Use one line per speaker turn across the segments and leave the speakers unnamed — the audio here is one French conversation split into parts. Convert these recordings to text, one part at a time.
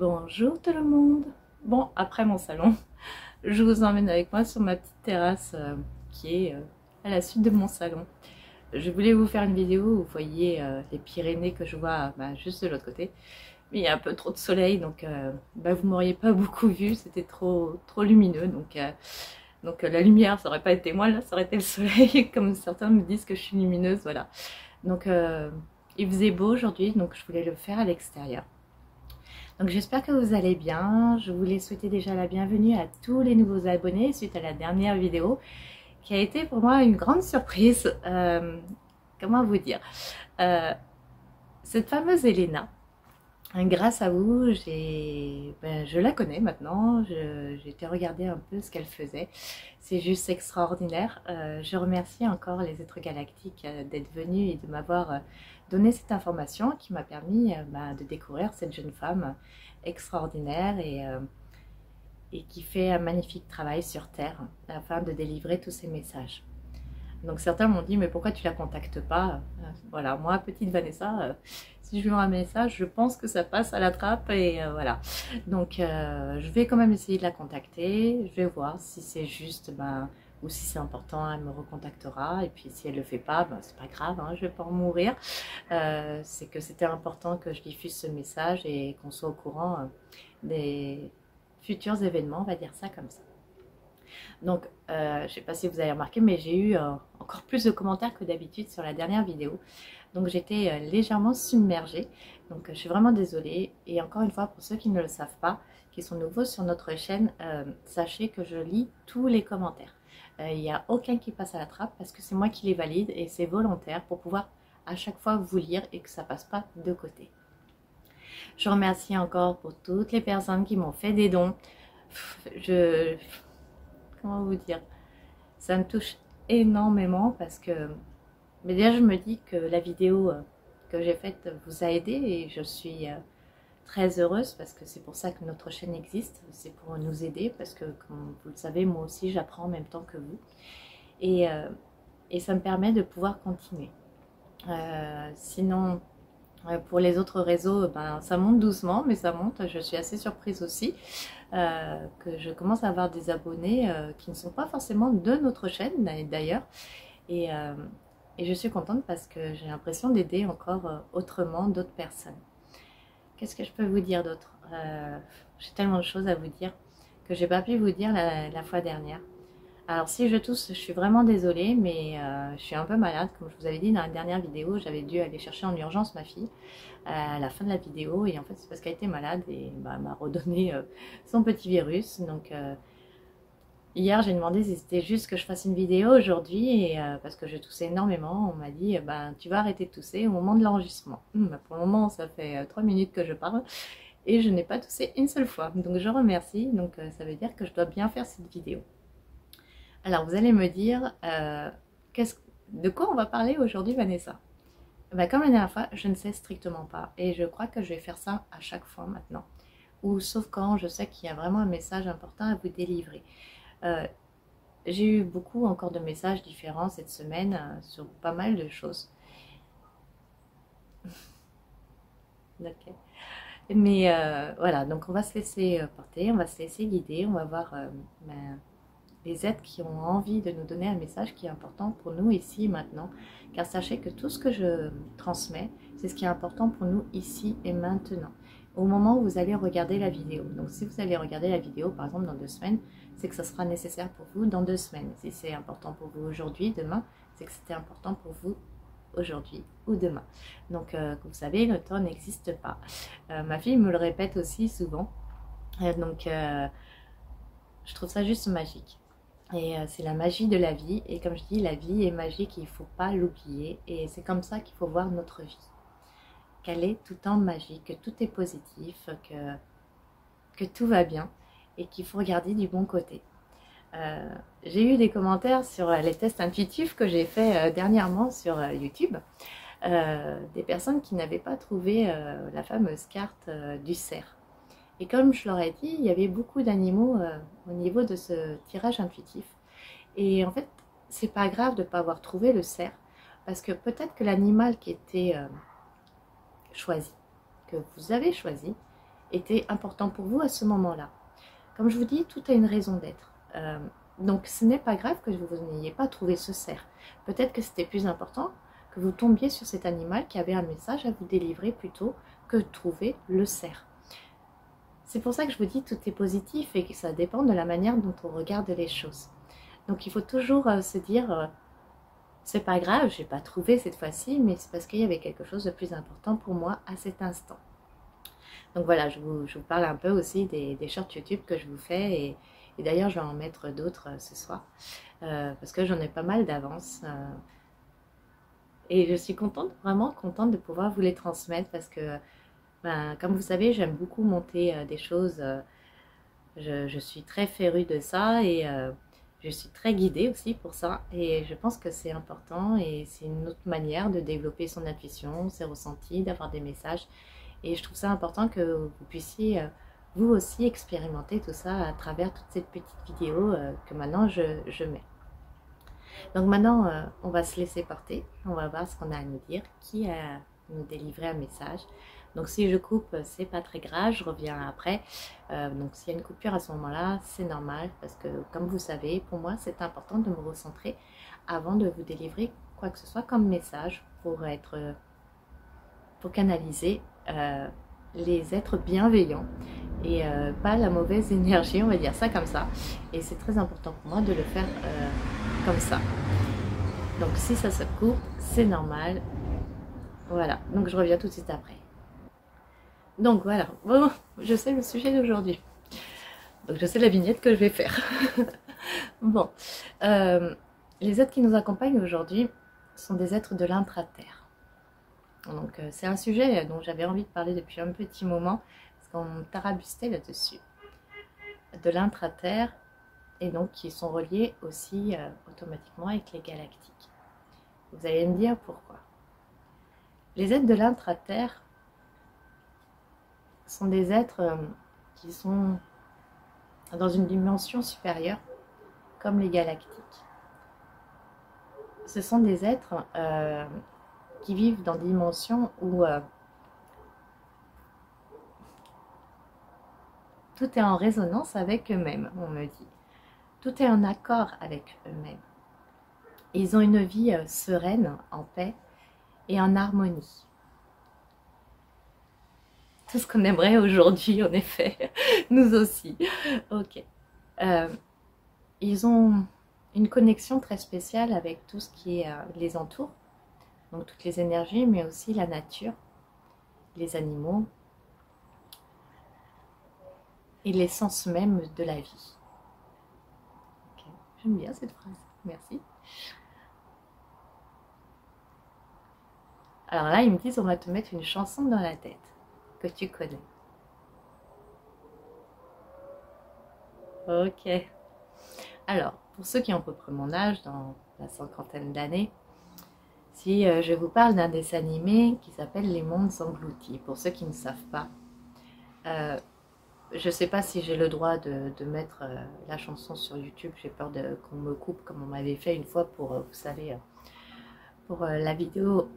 Bonjour tout le monde. Bon, après mon salon, je vous emmène avec moi sur ma petite terrasse qui est à la suite de mon salon. Je voulais vous faire une vidéo où vous voyez les Pyrénées que je vois juste de l'autre côté. Mais il y a un peu trop de soleil, donc vous m'auriez pas beaucoup vu, c'était trop lumineux. Donc la lumière, ça aurait pas été moi, là, ça aurait été le soleil, comme certains me disent que je suis lumineuse, voilà. Donc il faisait beau aujourd'hui, donc je voulais le faire à l'extérieur. Donc j'espère que vous allez bien. Je voulais souhaiter déjà la bienvenue à tous les nouveaux abonnés suite à la dernière vidéo qui a été pour moi une grande surprise. Comment vous dire, cette fameuse Elena, grâce à vous, je la connais maintenant. J'ai été regarder un peu ce qu'elle faisait. C'est juste extraordinaire. Je remercie encore les êtres galactiques d'être venus et de m'avoir donné cette information qui m'a permis de découvrir cette jeune femme extraordinaire et qui fait un magnifique travail sur Terre afin de délivrer tous ces messages. Donc certains m'ont dit mais pourquoi tu la contactes pas? Voilà, moi petite Vanessa, si je lui envoie un message, je pense que ça passe à la trappe et voilà. Donc je vais quand même essayer de la contacter, je vais voir si c'est juste ou si c'est important, elle me recontactera. Et puis si elle le fait pas, c'est pas grave, hein, je vais pas en mourir. C'est que c'était important que je diffuse ce message et qu'on soit au courant des futurs événements, on va dire ça comme ça. Donc, je ne sais pas si vous avez remarqué, mais j'ai eu encore plus de commentaires que d'habitude sur la dernière vidéo. Donc, j'étais légèrement submergée. Donc, je suis vraiment désolée. Et encore une fois, pour ceux qui ne le savent pas, qui sont nouveaux sur notre chaîne, sachez que je lis tous les commentaires. Il n'y a aucun qui passe à la trappe parce que c'est moi qui les valide et c'est volontaire pour pouvoir à chaque fois vous lire et que ça ne passe pas de côté. Je remercie encore pour toutes les personnes qui m'ont fait des dons. Comment vous dire, ça me touche énormément parce que mais déjà je me dis que la vidéo que j'ai faite vous a aidé et je suis très heureuse parce que c'est pour ça que notre chaîne existe, c'est pour nous aider parce que comme vous le savez, moi aussi j'apprends en même temps que vous et ça me permet de pouvoir continuer. Sinon pour les autres réseaux, ça monte doucement, mais ça monte. Je suis assez surprise aussi que je commence à avoir des abonnés qui ne sont pas forcément de notre chaîne d'ailleurs. Et je suis contente parce que j'ai l'impression d'aider encore autrement d'autres personnes. Qu'est-ce que je peux vous dire d'autre? J'ai tellement de choses à vous dire que j'ai pas pu vous dire la fois dernière. Alors si je tousse, je suis vraiment désolée, mais je suis un peu malade. Comme je vous avais dit dans la dernière vidéo, j'avais dû aller chercher en urgence ma fille à la fin de la vidéo. Et en fait, c'est parce qu'elle était malade et elle m'a redonné son petit virus. Donc hier, j'ai demandé si c'était juste que je fasse une vidéo aujourd'hui. Et parce que je toussais énormément, on m'a dit, tu vas arrêter de tousser au moment de l'enregistrement. Pour le moment, ça fait 3 minutes que je parle. Et je n'ai pas toussé une seule fois. Donc je remercie. Donc ça veut dire que je dois bien faire cette vidéo. Alors, vous allez me dire, de quoi on va parler aujourd'hui, Vanessa? Comme la dernière fois, je ne sais strictement pas. Et je crois que je vais faire ça à chaque fois maintenant. Ou sauf quand je sais qu'il y a vraiment un message important à vous délivrer. J'ai eu beaucoup encore de messages différents cette semaine sur pas mal de choses. Ok. Mais voilà, donc on va se laisser porter, on va se laisser guider, on va voir les êtres qui ont envie de nous donner un message qui est important pour nous ici et maintenant. Car sachez que tout ce que je transmets, c'est ce qui est important pour nous ici et maintenant. Au moment où vous allez regarder la vidéo. Donc si vous allez regarder la vidéo par exemple dans 2 semaines, c'est que ça sera nécessaire pour vous dans 2 semaines. Si c'est important pour vous aujourd'hui, demain, c'est que c'était important pour vous aujourd'hui ou demain. Donc comme vous savez, le temps n'existe pas. Ma fille me le répète aussi souvent. Donc je trouve ça juste magique. Et c'est la magie de la vie. Et comme je dis, la vie est magique et il ne faut pas l'oublier. Et c'est comme ça qu'il faut voir notre vie. Qu'elle est tout le temps magique, que tout est positif, que tout va bien. Et qu'il faut regarder du bon côté. J'ai eu des commentaires sur les tests intuitifs que j'ai fait dernièrement sur YouTube. Des personnes qui n'avaient pas trouvé la fameuse carte du cerf. Et comme je leur ai dit, il y avait beaucoup d'animaux au niveau de ce tirage intuitif. Et en fait, c'est pas grave de ne pas avoir trouvé le cerf, parce que peut-être que l'animal qui était choisi, que vous avez choisi, était important pour vous à ce moment-là. Comme je vous dis, tout a une raison d'être. Donc ce n'est pas grave que vous n'ayez pas trouvé ce cerf. Peut-être que c'était plus important que vous tombiez sur cet animal qui avait un message à vous délivrer plutôt que de trouver le cerf. C'est pour ça que je vous dis tout est positif et que ça dépend de la manière dont on regarde les choses. Donc il faut toujours se dire c'est pas grave, j'ai pas trouvé cette fois-ci, mais c'est parce qu'il y avait quelque chose de plus important pour moi à cet instant. Donc voilà, je vous parle un peu aussi des shorts YouTube que je vous fais et d'ailleurs je vais en mettre d'autres ce soir parce que j'en ai pas mal d'avance et je suis contente, vraiment contente de pouvoir vous les transmettre parce que ben, comme vous savez, j'aime beaucoup monter des choses, je suis très férue de ça et je suis très guidée aussi pour ça et je pense que c'est important et c'est une autre manière de développer son intuition, ses ressentis, d'avoir des messages. Et je trouve ça important que vous puissiez vous aussi expérimenter tout ça à travers toutes ces petites vidéos que maintenant je mets. Donc maintenant, on va se laisser porter. On va voir ce qu'on a à nous dire, qui a nous délivré un message. Donc si je coupe, c'est pas très grave, je reviens après. Donc s'il y a une coupure à ce moment-là, c'est normal parce que comme vous savez, pour moi, c'est important de me recentrer avant de vous délivrer quoi que ce soit comme message pour canaliser les êtres bienveillants et pas la mauvaise énergie, on va dire ça comme ça. Et c'est très important pour moi de le faire comme ça. Donc si ça se coupe, c'est normal. Voilà, donc je reviens tout de suite après. Donc voilà, bon, je sais le sujet d'aujourd'hui. Donc je sais la vignette que je vais faire. Bon, les êtres qui nous accompagnent aujourd'hui sont des êtres de l'intra-terre. Donc c'est un sujet dont j'avais envie de parler depuis un petit moment, parce qu'on tarabustait là-dessus. De l'intra-terre, et donc qui sont reliés aussi automatiquement avec les galactiques. Vous allez me dire pourquoi. Les êtres de l'intra-terre sont des êtres qui sont dans une dimension supérieure, comme les galactiques. Ce sont des êtres qui vivent dans des dimensions où tout est en résonance avec eux-mêmes, on me dit. Tout est en accord avec eux-mêmes. Ils ont une vie sereine, en paix et en harmonie. Tout ce qu'on aimerait aujourd'hui, en effet, nous aussi. Ok. Ils ont une connexion très spéciale avec tout ce qui les entoure, donc toutes les énergies, mais aussi la nature, les animaux et l'essence même de la vie. Okay. J'aime bien cette phrase, merci. Alors là, ils me disent, on va te mettre une chanson dans la tête que tu connais. Ok. Alors, pour ceux qui ont à peu près mon âge, dans la cinquantaine d'années, si je vous parle d'un dessin animé qui s'appelle Les Mondes Engloutis, pour ceux qui ne savent pas, je ne sais pas si j'ai le droit de mettre la chanson sur YouTube, j'ai peur qu'on me coupe comme on m'avait fait une fois pour, vous savez, pour la vidéo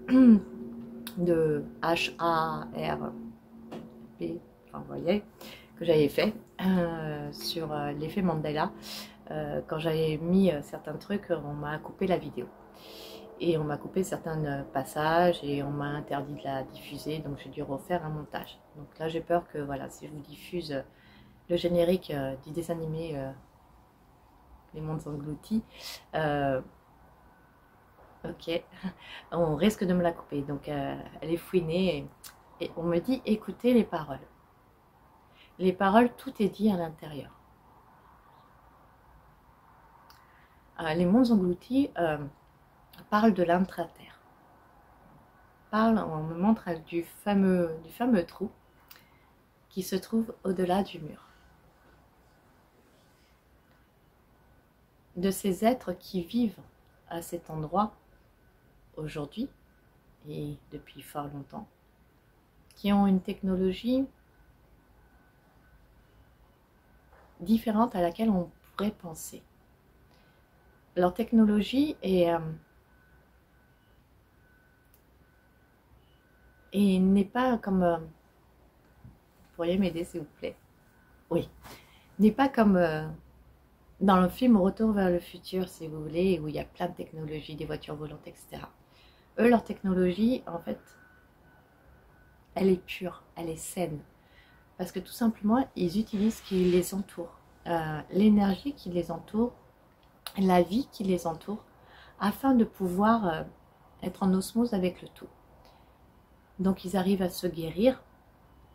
de H-A-R-P, enfin vous voyez, que j'avais fait sur l'effet Mandela. Quand j'avais mis certains trucs, on m'a coupé la vidéo. Et on m'a coupé certains passages et on m'a interdit de la diffuser, donc j'ai dû refaire un montage. Donc là j'ai peur que voilà, si je vous diffuse le générique du dessin animé Les Mondes Engloutis, ok, on risque de me la couper. Donc elle est fouinée et on me dit écoutez les paroles. Les paroles, tout est dit à l'intérieur. Les Mondes Engloutis parle de l'intra-terre. On me montre du fameux trou qui se trouve au-delà du mur. De ces êtres qui vivent à cet endroit aujourd'hui et depuis fort longtemps, qui ont une technologie différente à laquelle on pourrait penser. Leur technologie et n'est pas comme pourriez m'aider s'il vous plaît? Oui. N'est pas comme dans le film Retour vers le futur, si vous voulez, où il y a plein de technologies, des voitures volantes, etc. Eux, leur technologie, en fait, elle est pure, elle est saine. Parce que tout simplement, ils utilisent ce qui les entoure, l'énergie qui les entoure, la vie qui les entoure, afin de pouvoir être en osmose avec le tout. Donc ils arrivent à se guérir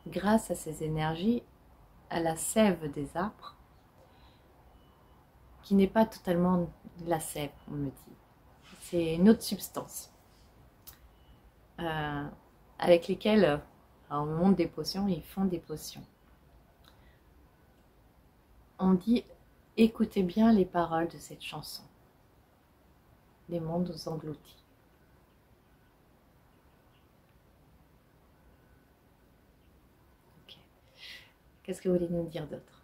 grâce à ces énergies, à la sève des arbres, qui n'est pas totalement la sève, on me dit. C'est une autre substance avec lesquelles, au monde des potions, ils font des potions. On dit, écoutez bien les paroles de cette chanson. Les mondes engloutis. Okay. Qu'est-ce que vous voulez nous dire d'autre?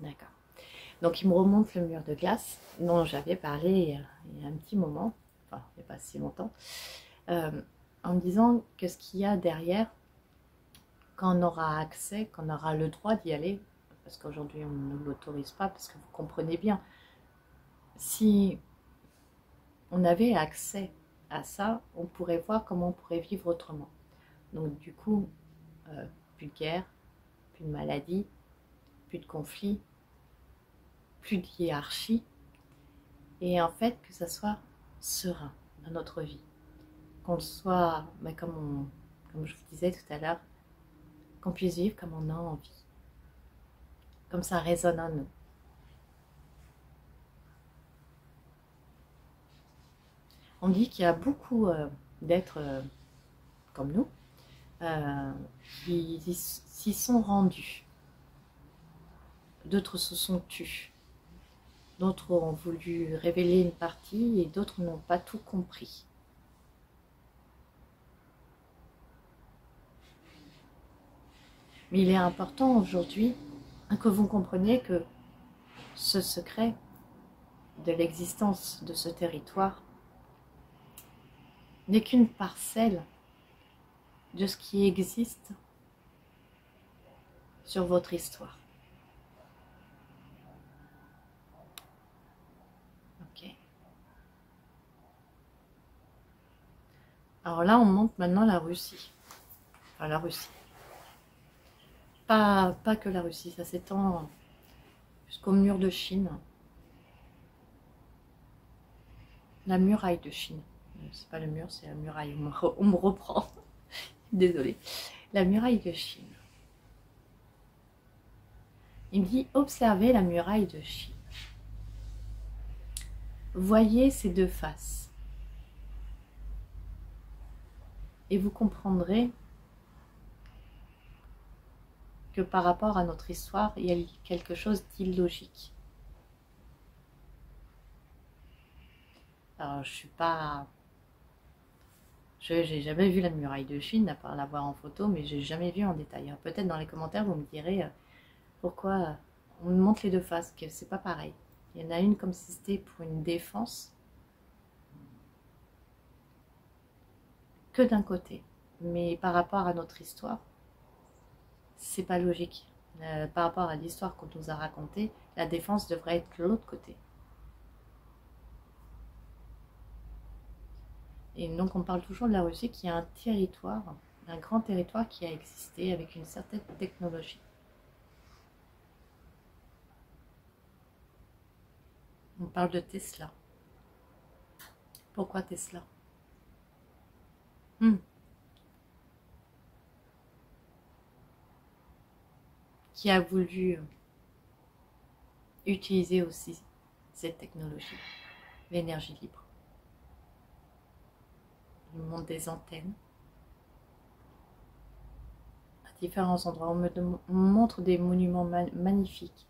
D'accord. Donc il me remonte le mur de glace dont j'avais parlé il y a un petit moment, enfin il n'y a pas si longtemps, en me disant que ce qu'il y a derrière, quand on aura accès, quand on aura le droit d'y aller, parce qu'aujourd'hui on ne l'autorise pas, parce que vous comprenez bien, si on avait accès à ça, on pourrait voir comment on pourrait vivre autrement. Donc du coup, plus de guerre, plus de maladie, plus de conflits, plus de hiérarchie, et en fait que ça soit serein dans notre vie, qu'on soit, comme je vous disais tout à l'heure, qu'on puisse vivre comme on a envie, comme ça résonne en nous. On dit qu'il y a beaucoup d'êtres comme nous qui s'y sont rendus. D'autres se sont tus. D'autres ont voulu révéler une partie et d'autres n'ont pas tout compris. Mais il est important aujourd'hui que vous compreniez que ce secret de l'existence de ce territoire n'est qu'une parcelle de ce qui existe sur votre histoire. Ok. Alors là, on monte maintenant la Russie. Enfin, la Russie. Pas que la Russie, ça s'étend jusqu'au mur de Chine. La muraille de Chine. C'est pas le mur, c'est la muraille. On me reprend. Désolée. La muraille de Chine. Il me dit, observez la muraille de Chine. Voyez ces deux faces. Et vous comprendrez que par rapport à notre histoire, il y a quelque chose d'illogique. Alors, j'ai jamais vu la muraille de Chine, à part la voir en photo, mais j'ai jamais vu en détail. Peut-être dans les commentaires, vous me direz pourquoi on montre les deux faces, que c'est pas pareil. Il y en a une comme si c'était pour une défense que d'un côté. Mais par rapport à notre histoire, c'est pas logique. Par rapport à l'histoire qu'on nous a racontée, la défense devrait être de l'autre côté. Et donc on parle toujours de la Russie qui a un territoire, un grand territoire qui a existé avec une certaine technologie. On parle de Tesla. Pourquoi Tesla? Qui a voulu utiliser aussi cette technologie, l'énergie libre. Il monte des antennes à différents endroits. On me montre des monuments magnifiques.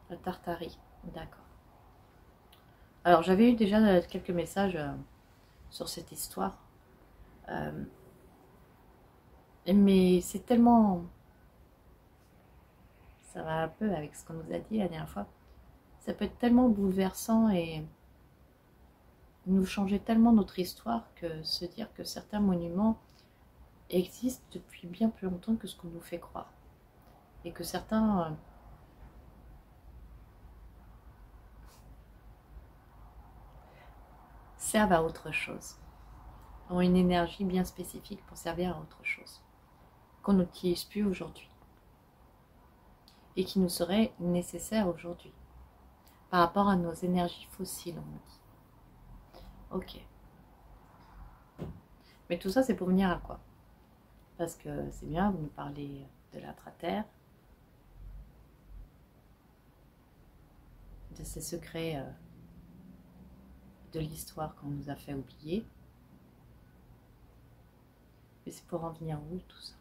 La Tartarie, d'accord. Alors j'avais eu déjà quelques messages sur cette histoire. Mais c'est tellement... Ça va un peu avec ce qu'on nous a dit la dernière fois. ça peut être tellement bouleversant et nous changer tellement notre histoire que se dire que certains monuments existent depuis bien plus longtemps que ce qu'on nous fait croire. Et que certains servent à autre chose, ont une énergie bien spécifique pour servir à autre chose, qu'on n'utilise plus aujourd'hui et qui nous serait nécessaire aujourd'hui par rapport à nos énergies fossiles, on me dit. Ok. Mais tout ça, c'est pour venir à quoi? Parce que c'est bien, vous nous parlez de l'intra-terre, de ces secrets de l'histoire qu'on nous a fait oublier. Mais c'est pour en venir où tout ça?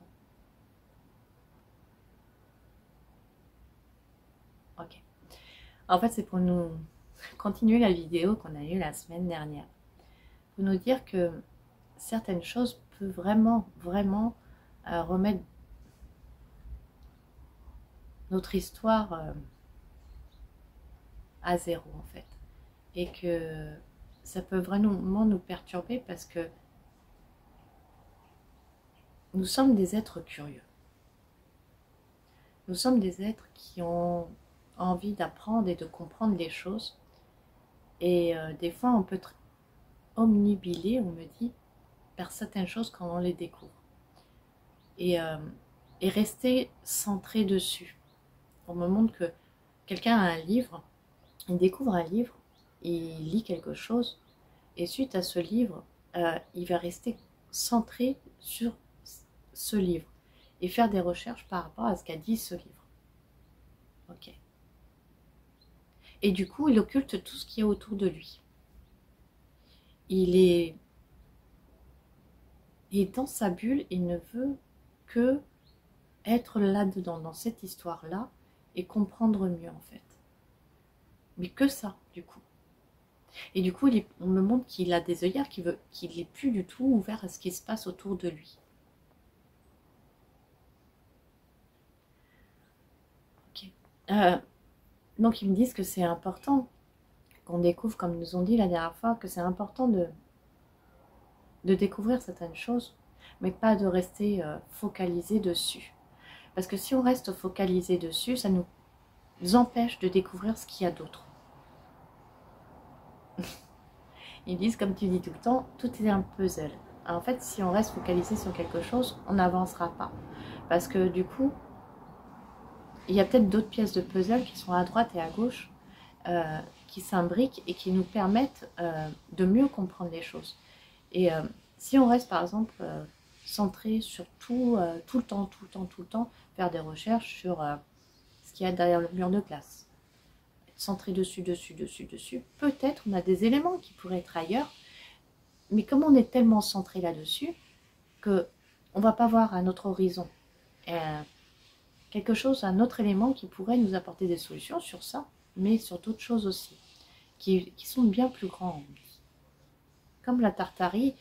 Ok. En fait, c'est pour nous continuer la vidéo qu'on a eue la semaine dernière. Pour nous dire que certaines choses peuvent vraiment remettre notre histoire à zéro en fait. Et que ça peut vraiment nous perturber parce que nous sommes des êtres curieux. Nous sommes des êtres qui ont envie d'apprendre et de comprendre les choses. Et des fois, on peut être omnubilé, on me dit, par certaines choses quand on les découvre. Et rester centré dessus. On me montre que quelqu'un a un livre, il découvre un livre, il lit quelque chose, et suite à ce livre, il va rester centré sur ce livre et faire des recherches par rapport à ce qu'a dit ce livre. Ok. Et du coup, il occulte tout ce qui est autour de lui. Il est dans sa bulle, il ne veut que être là-dedans, dans cette histoire-là, et comprendre mieux en fait. Mais que ça, du coup. Et du coup, on me montre qu'il a des œillères, qu'il n'est plus du tout ouvert à ce qui se passe autour de lui. Ok. Donc ils me disent que c'est important qu'on découvre, comme nous ont dit la dernière fois, que c'est important de découvrir certaines choses, mais pas de rester focalisé dessus. Parce que si on reste focalisé dessus, ça nous empêche de découvrir ce qu'il y a d'autre. Ils disent, comme tu dis tout le temps, tout est un puzzle. En fait, si on reste focalisé sur quelque chose, on n'avancera pas. Parce que du coup, il y a peut-être d'autres pièces de puzzle qui sont à droite et à gauche, qui s'imbriquent et qui nous permettent de mieux comprendre les choses. Et si on reste par exemple centré sur tout le temps, faire des recherches sur ce qu'il y a derrière le mur de glace, être centré dessus, peut-être on a des éléments qui pourraient être ailleurs, mais comme on est tellement centré là-dessus, qu'on ne va pas voir à notre horizon quelque chose, un autre élément qui pourrait nous apporter des solutions sur ça, mais sur d'autres choses aussi, qui sont bien plus grands. Comme la Tartarie.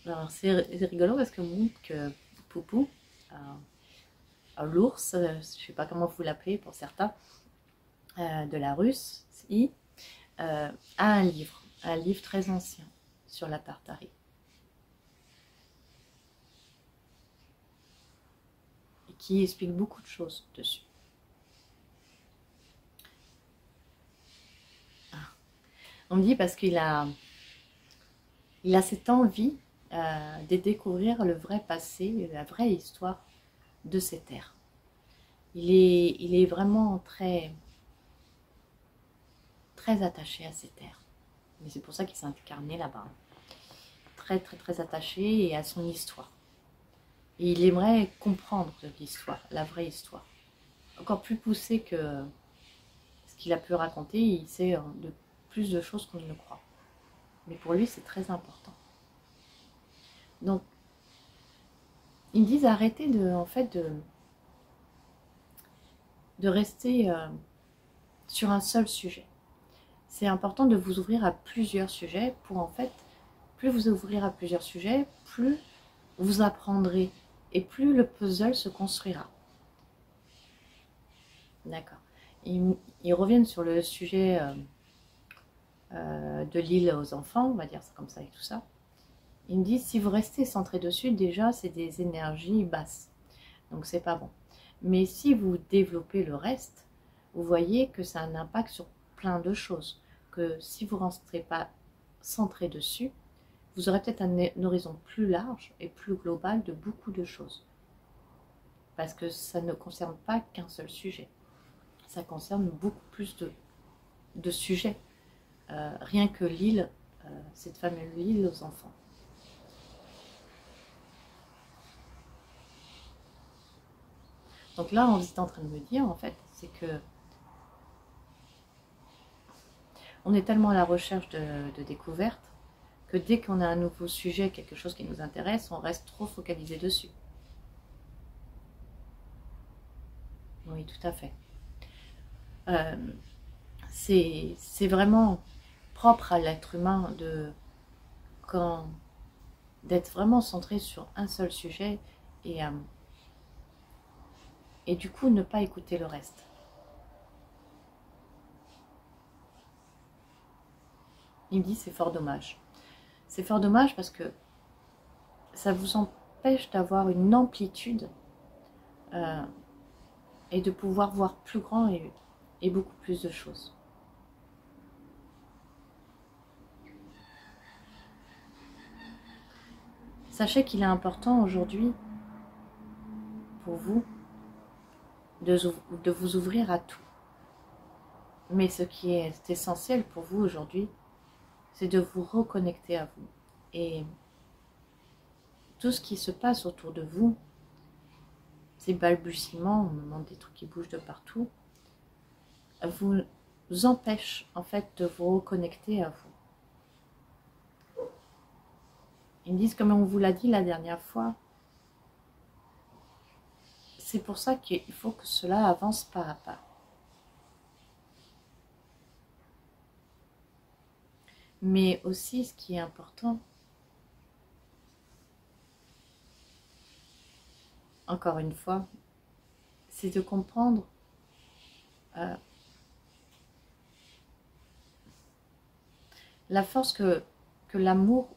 Alors c'est rigolo parce que Poupou, l'ours, je ne sais pas comment vous l'appelez pour certains, de la Russie, a un livre très ancien sur la Tartarie. Et qui explique beaucoup de choses dessus. On me dit parce qu'il a cette envie de découvrir le vrai passé, la vraie histoire de ces terres. Il est vraiment très attaché à ces terres. Mais c'est pour ça qu'il s'est incarné là-bas. Très attaché et à son histoire. Et il aimerait comprendre l'histoire, la vraie histoire. Encore plus poussé que ce qu'il a pu raconter, il sait de plus de choses qu'on ne le croit. Mais pour lui, c'est très important. Donc, ils me disent arrêtez de rester sur un seul sujet. C'est important de vous ouvrir à plusieurs sujets pour en fait, plus vous ouvrirez à plusieurs sujets, plus vous apprendrez et plus le puzzle se construira. D'accord. ils reviennent sur le sujet de l'île aux enfants, on va dire ça comme ça et tout ça. Ils me disent, si vous restez centré dessus, déjà, c'est des énergies basses. Donc, c'est pas bon. Mais si vous développez le reste, vous voyez que ça a un impact sur plein de choses. Que si vous ne resterez pas centré dessus, vous aurez peut-être un horizon plus large et plus global de beaucoup de choses. Parce que ça ne concerne pas qu'un seul sujet. Ça concerne beaucoup plus de sujets. Rien que l'île, cette fameuse île aux enfants. Donc là, on est en train de me dire, en fait, c'est que on est tellement à la recherche de découvertes que dès qu'on a un nouveau sujet, quelque chose qui nous intéresse, on reste trop focalisé dessus. Oui, tout à fait. C'est vraiment propre à l'être humain d'être vraiment centré sur un seul sujet et du coup ne pas écouter le reste. Il me dit c'est fort dommage. C'est fort dommage parce que ça vous empêche d'avoir une amplitude et de pouvoir voir plus grand et beaucoup plus de choses. Sachez qu'il est important aujourd'hui pour vous de vous ouvrir à tout. Mais ce qui est essentiel pour vous aujourd'hui, c'est de vous reconnecter à vous. Et tout ce qui se passe autour de vous, ces balbutiements, on me demande des trucs qui bougent de partout, vous empêche en fait de vous reconnecter à vous. Ils me disent, comme on vous l'a dit la dernière fois, c'est pour ça qu'il faut que cela avance pas à pas. Mais aussi, ce qui est important, encore une fois, c'est de comprendre la force que l'amour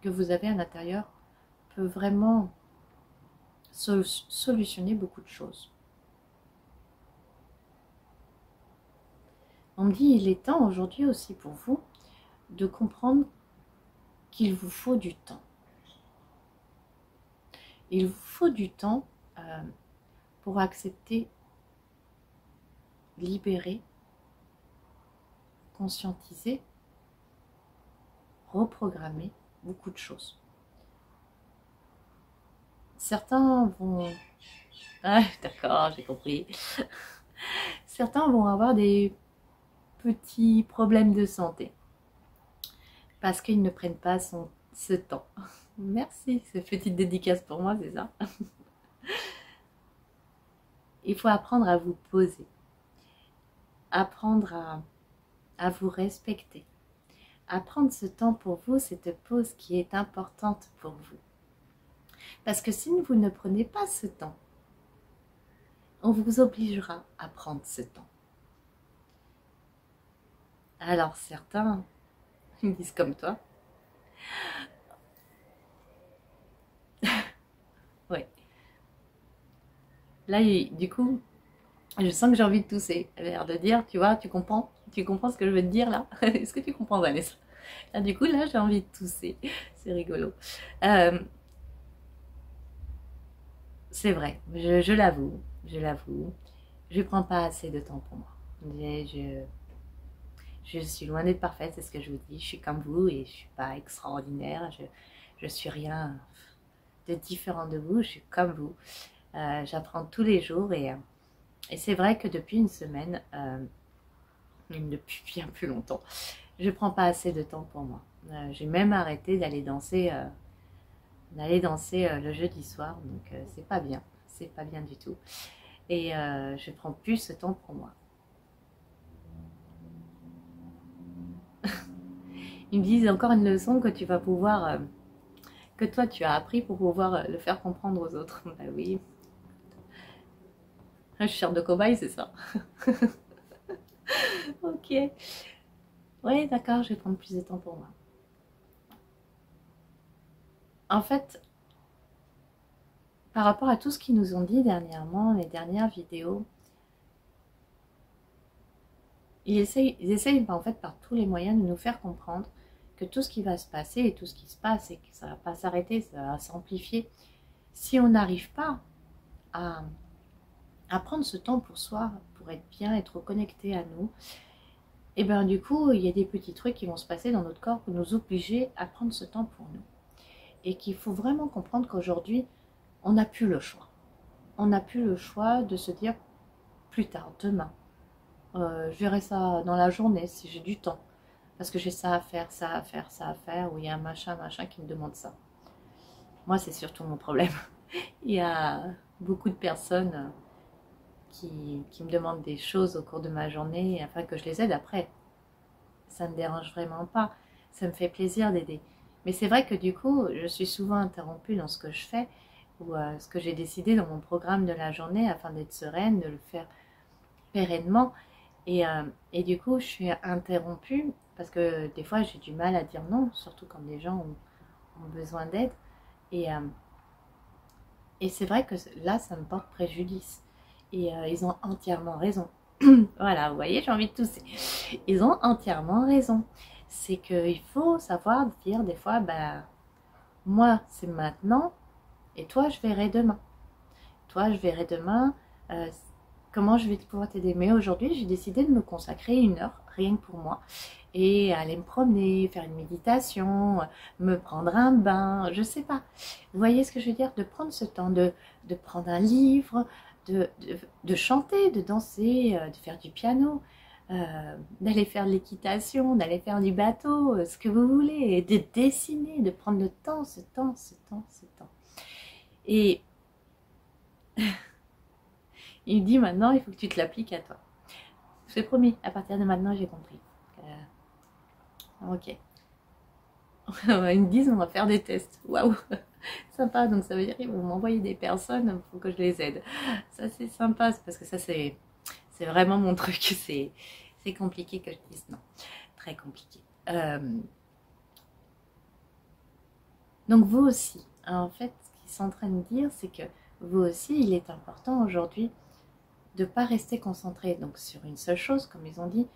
que vous avez à l'intérieur peut vraiment solutionner beaucoup de choses. On me dit, il est temps aujourd'hui aussi pour vous de comprendre qu'il vous faut du temps. Il vous faut du temps pour accepter, libérer, conscientiser, reprogrammer beaucoup de choses. Certains vont... Ah, d'accord, j'ai compris. Certains vont avoir des petits problèmes de santé parce qu'ils ne prennent pas ce temps. Merci, cette petite dédicace pour moi, c'est ça. Il faut apprendre à vous poser, apprendre à vous respecter, à prendre ce temps pour vous, cette pause qui est importante pour vous. Parce que si vous ne prenez pas ce temps, on vous obligera à prendre ce temps. Alors certains me disent comme toi. Ouais. Là, du coup, je sens que j'ai envie de tousser. Elle a l'air de dire, tu vois, tu comprends ce que je veux te dire là? Est-ce que tu comprends, Vanessa? Là, du coup, là, j'ai envie de tousser. C'est rigolo. C'est vrai, je l'avoue, je l'avoue. Je prends pas assez de temps pour moi. Je suis loin d'être parfaite, c'est ce que je vous dis. Je suis comme vous et je suis pas extraordinaire. Je suis rien de différent de vous. Je suis comme vous. J'apprends tous les jours et c'est vrai que depuis une semaine, depuis bien plus longtemps, je prends pas assez de temps pour moi. J'ai même arrêté d'aller danser, le jeudi soir, donc c'est pas bien du tout. Et je prends plus ce temps pour moi. Ils me disent encore une leçon que tu vas pouvoir, que toi tu as appris pour pouvoir le faire comprendre aux autres. Bah oui. Je suis de cobaye, c'est ça. Ok. Oui, d'accord, je vais prendre plus de temps pour moi. En fait, par rapport à tout ce qu'ils nous ont dit dernièrement, les dernières vidéos, ils essayent en fait par tous les moyens de nous faire comprendre que tout ce qui va se passer et tout ce qui se passe et que ça va pas s'arrêter, ça va s'amplifier. Si on n'arrive pas à, à prendre ce temps pour soi, pour être bien, être connecté à nous, et bien du coup, il y a des petits trucs qui vont se passer dans notre corps pour nous obliger à prendre ce temps pour nous. Et qu'il faut vraiment comprendre qu'aujourd'hui, on n'a plus le choix. On n'a plus le choix de se dire plus tard, demain. Je verrai ça dans la journée si j'ai du temps. Parce que j'ai ça à faire, ça à faire, ça à faire, ou il y a un machin qui me demande ça. Moi, c'est surtout mon problème. Il y a beaucoup de personnes qui me demandent des choses au cours de ma journée afin que je les aide après. Ça ne me dérange vraiment pas. Ça me fait plaisir d'aider. Mais c'est vrai que du coup, je suis souvent interrompue dans ce que je fais ou ce que j'ai décidé dans mon programme de la journée afin d'être sereine, de le faire pérennement. Et du coup, je suis interrompue parce que des fois, j'ai du mal à dire non, surtout quand des gens ont besoin d'aide. Et, euh, et c'est vrai que là, ça me porte préjudice. Et ils ont entièrement raison. Voilà, vous voyez, j'ai envie de tousser. Ils ont entièrement raison. C'est qu'il faut savoir dire des fois, bah, moi, c'est maintenant, et toi, je verrai demain. Toi, je verrai demain comment je vais pouvoir t'aider. Mais aujourd'hui, j'ai décidé de me consacrer 1 heure, rien que pour moi, et aller me promener, faire une méditation, me prendre un bain, je sais pas. Vous voyez ce que je veux dire? De prendre ce temps, de prendre un livre, de chanter, de danser, de faire du piano, d'aller faire de l'équitation, d'aller faire du bateau, ce que vous voulez, et de dessiner, de prendre le temps, ce temps, ce temps, ce temps. Et il dit maintenant, il faut que tu te l'appliques à toi. Je t'ai promis, à partir de maintenant, j'ai compris. Ok. Ils me disent, on va faire des tests. Waouh, sympa. Donc ça veut dire qu'ils vont m'envoyer des personnes pour que je les aide. Ça, c'est sympa, parce que ça, c'est vraiment mon truc. C'est compliqué que je dise non. Très compliqué. Donc vous aussi, en fait, ce qu'ils sont en train de dire, c'est que vous aussi, il est important aujourd'hui de ne pas rester concentré donc sur une seule chose, comme ils ont dit.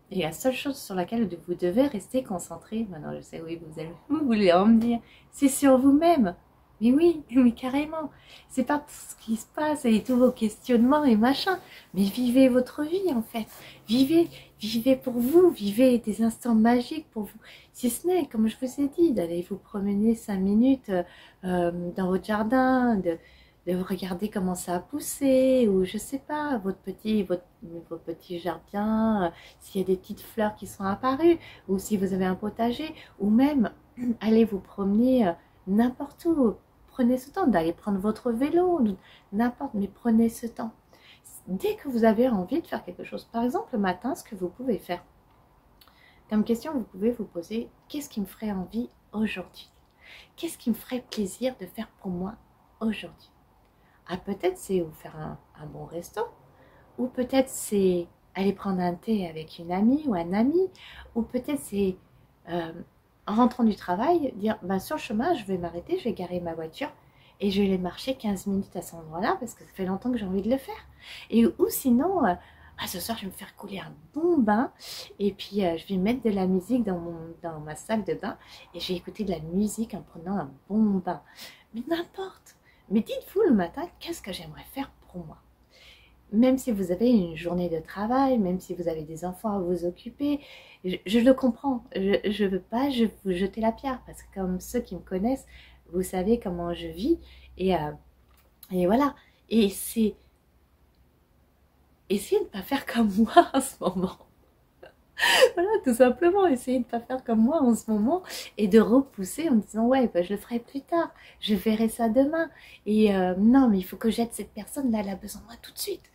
Et la seule chose sur laquelle vous devez rester concentré, maintenant je sais, oui, vous voulez en venir, c'est sur vous-même. Mais oui, mais carrément. C'est pas tout ce qui se passe et tous vos questionnements et machin. Mais vivez votre vie en fait. Vivez pour vous. Vivez des instants magiques pour vous. Si ce n'est, comme je vous ai dit, d'aller vous promener 5 minutes dans votre jardin, de regarder comment ça a poussé, ou je sais pas, votre petit jardin, s'il y a des petites fleurs qui sont apparues, ou si vous avez un potager, ou même aller vous promener n'importe où. Prenez ce temps d'aller prendre votre vélo, n'importe, mais prenez ce temps. Dès que vous avez envie de faire quelque chose, par exemple le matin, ce que vous pouvez faire, comme question, vous pouvez vous poser, qu'est-ce qui me ferait envie aujourd'hui? Qu'est-ce qui me ferait plaisir de faire pour moi aujourd'hui? Ah, peut-être c'est vous faire un bon resto, ou peut-être c'est aller prendre un thé avec une amie ou un ami, ou peut-être c'est en rentrant du travail, dire ben, sur le chemin, je vais m'arrêter, je vais garer ma voiture et je vais aller marcher 15 minutes à cet endroit-là parce que ça fait longtemps que j'ai envie de le faire. Et, ou sinon, ce soir, je vais me faire couler un bon bain et puis je vais mettre de la musique dans ma salle de bain et je vais écouter de la musique en prenant un bon bain. Mais n'importe. Mais dites-vous le matin, qu'est-ce que j'aimerais faire pour moi? Même si vous avez une journée de travail, même si vous avez des enfants à vous occuper, je le comprends. Je ne veux pas vous jeter la pierre, parce que comme ceux qui me connaissent, vous savez comment je vis. Et voilà. Et c'est essayer de ne pas faire comme moi en ce moment. Voilà, tout simplement, essayer de ne pas faire comme moi en ce moment et de repousser en disant ouais, bah, je le ferai plus tard, je verrai ça demain. Et non, mais il faut que j'aide cette personne, là, elle a besoin de moi tout de suite.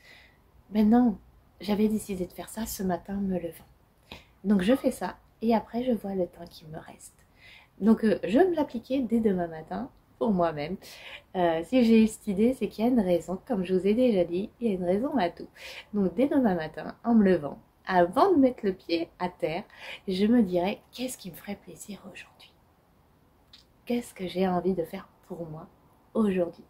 Mais non, j'avais décidé de faire ça ce matin me levant. Donc je fais ça et après je vois le temps qui me reste. Donc je vais me l'appliquer dès demain matin pour moi-même. Si j'ai eu cette idée, c'est qu'il y a une raison. Comme je vous ai déjà dit, il y a une raison à tout. Donc dès demain matin, en me levant, avant de mettre le pied à terre, je me dirais, qu'est-ce qui me ferait plaisir aujourd'hui? Qu'est-ce que j'ai envie de faire pour moi aujourd'hui?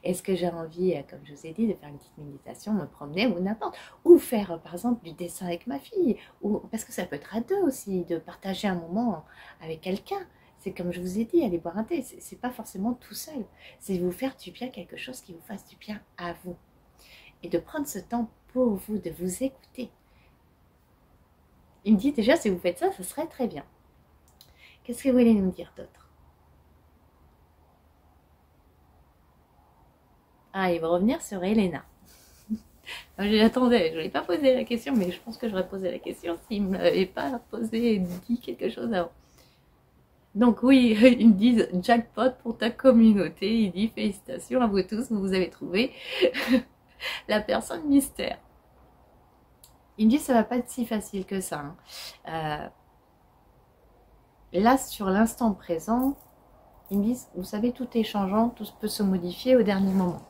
Est-ce que j'ai envie, comme je vous ai dit, de faire une petite méditation, me promener ou n'importe, ou faire par exemple du dessin avec ma fille, ou parce que ça peut être à deux aussi, de partager un moment avec quelqu'un. C'est comme je vous ai dit, aller boire un thé, c'est pas forcément tout seul, c'est vous faire du bien, quelque chose qui vous fasse du bien à vous, et de prendre ce temps pour vous, de vous écouter. Il me dit déjà, si vous faites ça, ce serait très bien. Qu'est-ce que vous voulez nous dire d'autre? Ah, il va revenir sur Elena. J'attendais, je ne lui ai pas posé la question, mais je pense que j'aurais posé la question s'il ne m'avait pas posé et dit quelque chose avant. Donc oui, ils me disent jackpot pour ta communauté. Il dit félicitations à vous tous, vous avez trouvé la personne mystère. Il me dit ça va pas être si facile que ça. Là, sur l'instant présent, ils me disent, vous savez, tout est changeant, tout peut se modifier au dernier moment.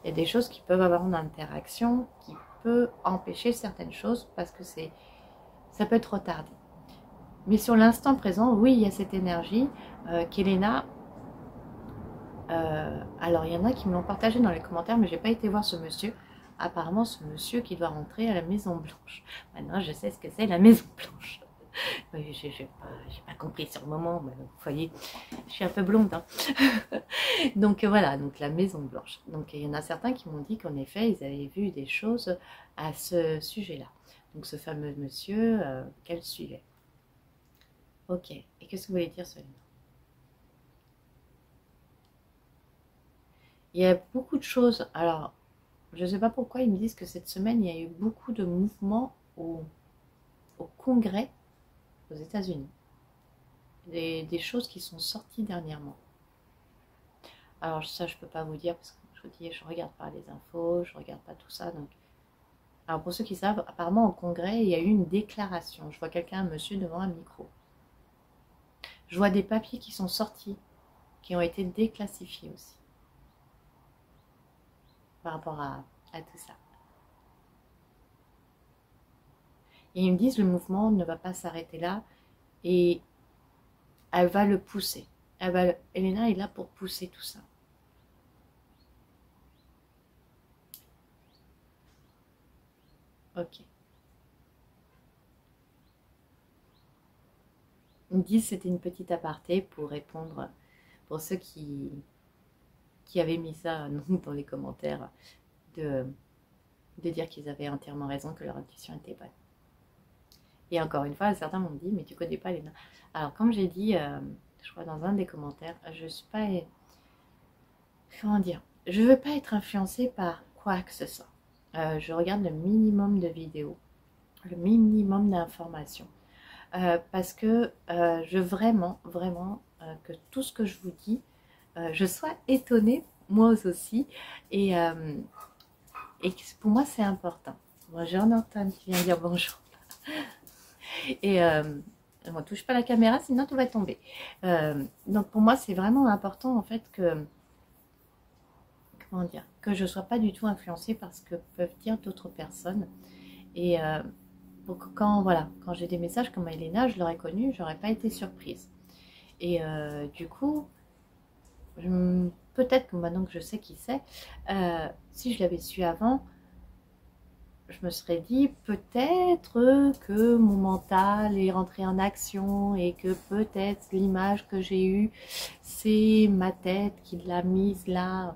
Il y a des choses qui peuvent avoir une interaction, qui peut empêcher certaines choses parce que ça peut être retardé. Mais sur l'instant présent, oui, il y a cette énergie qu'Elena... alors, il y en a qui me l'ont partagé dans les commentaires, mais je n'ai pas été voir ce monsieur. Apparemment, ce monsieur qui doit rentrer à la Maison Blanche. Maintenant, je sais ce que c'est la Maison Blanche. Je n'ai pas compris sur le moment, mais vous voyez, je suis un peu blonde. Hein. Donc voilà, donc la Maison Blanche. Donc il y en a certains qui m'ont dit qu'en effet, ils avaient vu des choses à ce sujet-là. Donc ce fameux monsieur qu'elle suivait. Ok, et qu'est-ce que vous voulez dire, Solène? Il y a beaucoup de choses. Alors, je ne sais pas pourquoi ils me disent que cette semaine, il y a eu beaucoup de mouvements au Congrès aux États-Unis. Des choses qui sont sorties dernièrement. Alors ça, je ne peux pas vous dire parce que je vous dis, je ne regarde pas les infos, je ne regarde pas tout ça. Donc... Alors pour ceux qui savent, apparemment au Congrès, il y a eu une déclaration. Je vois quelqu'un, un monsieur, devant un micro. Je vois des papiers qui sont sortis, qui ont été déclassifiés aussi. Par rapport à tout ça. Et ils me disent, le mouvement ne va pas s'arrêter là. Et elle va le pousser. Elena est là pour pousser tout ça. Ok. Ils me disent que c'était une petite aparté pour répondre, pour ceux qui avaient mis ça dans les commentaires, de dire qu'ils avaient entièrement raison, que leur intuition était bonne. Et encore une fois, certains m'ont dit, mais tu connais pas Elena. Alors, comme j'ai dit, je crois dans un des commentaires, je suis pas... Comment dire? Je veux pas être influencée par quoi que ce soit. Je regarde le minimum de vidéos, le minimum d'informations. Parce que je veux vraiment que tout ce que je vous dis, je sois étonnée, moi aussi. Et pour moi, c'est important. Moi, j'en entends qui vient dire bonjour. Et on ne touche pas la caméra, sinon tout va tomber. Donc pour moi, c'est vraiment important en fait que, comment dire, que je ne sois pas du tout influencée par ce que peuvent dire d'autres personnes. Et pour que quand j'ai des messages comme Elena, je l'aurais connue, j'aurais pas été surprise. Et du coup, peut-être que maintenant que je sais qui c'est, si je l'avais su avant, je me serais dit peut-être que mon mental est rentré en action et que peut-être l'image que j'ai eue, c'est ma tête qui l'a mise là.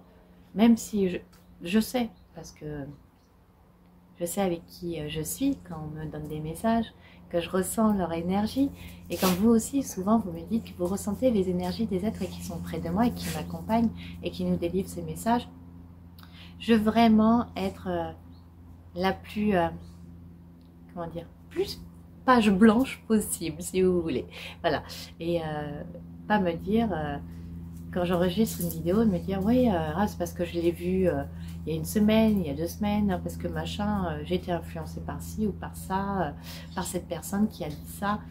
Même si je sais, parce que je sais avec qui je suis quand on me donne des messages, que je ressens leur énergie. Et comme vous aussi, souvent vous me dites que vous ressentez les énergies des êtres qui sont près de moi et qui m'accompagnent et qui nous délivrent ces messages. Je veux vraiment être... la plus, comment dire, plus page blanche possible, si vous voulez. Voilà. Et pas me dire, quand j'enregistre une vidéo, me dire, oui, c'est parce que je l'ai vu il y a une semaine, il y a 2 semaines, parce que machin, j'ai été influencée par ci ou par ça, par cette personne qui a dit ça.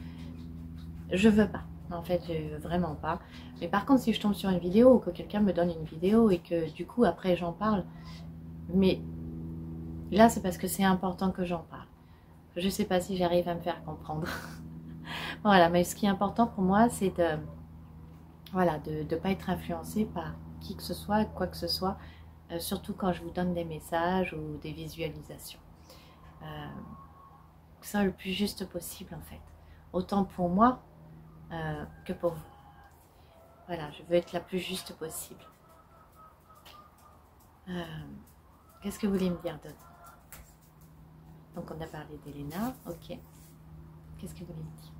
Je veux pas. En fait, je veux vraiment pas. Mais par contre, si je tombe sur une vidéo ou que quelqu'un me donne une vidéo et que du coup après j'en parle, mais là c'est parce que c'est important que j'en parle. Je sais pas si j'arrive à me faire comprendre. Voilà, mais ce qui est important pour moi, c'est de voilà, de pas être influencé par qui que ce soit, quoi que ce soit, surtout quand je vous donne des messages ou des visualisations. Euh, que ce soit le plus juste possible en fait. Autant pour moi que pour vous. Voilà, je veux être la plus juste possible. Euh, Qu'est-ce que vous voulez me dire d'autre? Donc on a parlé d'Elena, ok. Qu'est-ce que vous voulez me dire?